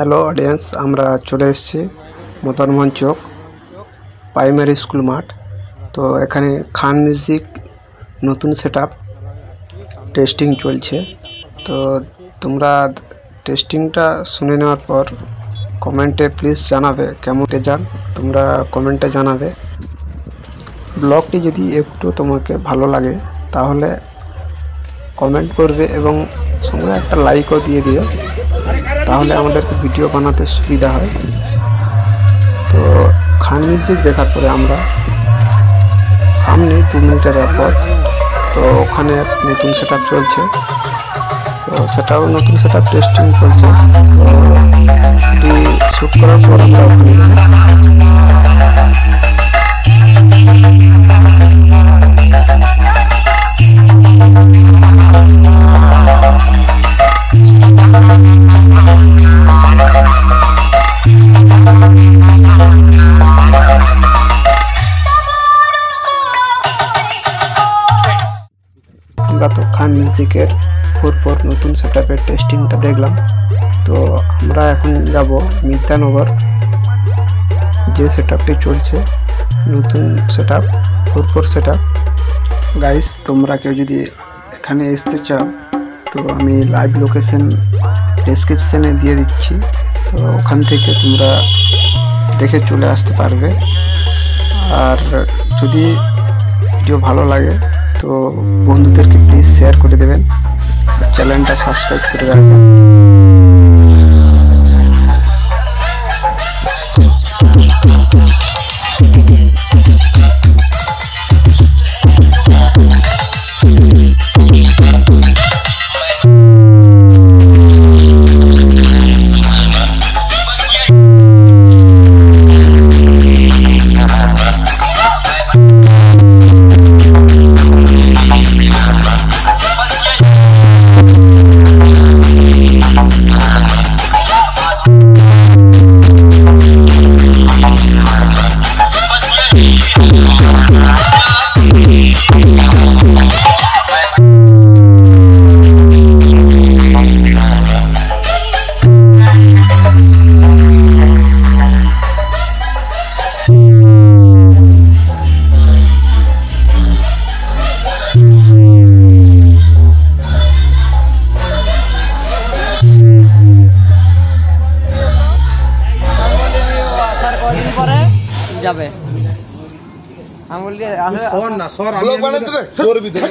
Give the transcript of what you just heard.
Hello audience আমরা চলে এসেছি মদনমোহন চক প্রাইমারি স্কুল মাঠ। তো এখানে খান মিউজিক নতুন সেটআপ টেস্টিং চলছে। তো তোমরা টেস্টিংটা শুনে নেওয়ার পর কমেন্টে প্লিজ জানাবে কেমন যান, তোমরা কমেন্টে জানাবে। ব্লগটি যদি একটু তোমাকে ভালো লাগে তাহলে কমেন্ট করবে এবং সঙ্গে একটা লাইকও দিয়ে দিও, তাহলে আমাদেরকে ভিডিও বানাতে সুবিধা হয়। তো খান মিউজিক দেখার পরে আমরা সামনে 2 মিনিটের পর তো ওখানে নতুন সেটআপ চলছে, তো সেটাও নতুন সেটআপ টেস্টিং চলছে। তো এটি শুট করার পর আমরা ওখানে আমরা তো খান মিউজিকের পর নতুন সেটআপের টেস্টিংটা দেখলাম। তো আমরা এখন যাব মিতানগর, যে সেটআপটি চলছে নতুন সেটআপ 4 সেটআপ। গাইস তোমরা কেউ যদি এখানে আসতে চাও তো আমি লাইভ লোকেশন ডেসক্রিপশনে দিয়ে দিচ্ছি, তো ওখান থেকে তোমরা দেখে চলে আসতে পারবে। আর যদি ভিডিও ভালো লাগে তো বন্ধুদেরকে প্লিজ শেয়ার করে দেবেন, চ্যানেলটা সাবস্ক্রাইব করে রাখবেন। যাবে আমি বলি না সর আমি ব্লগ বানাতে দে সর ভিতরে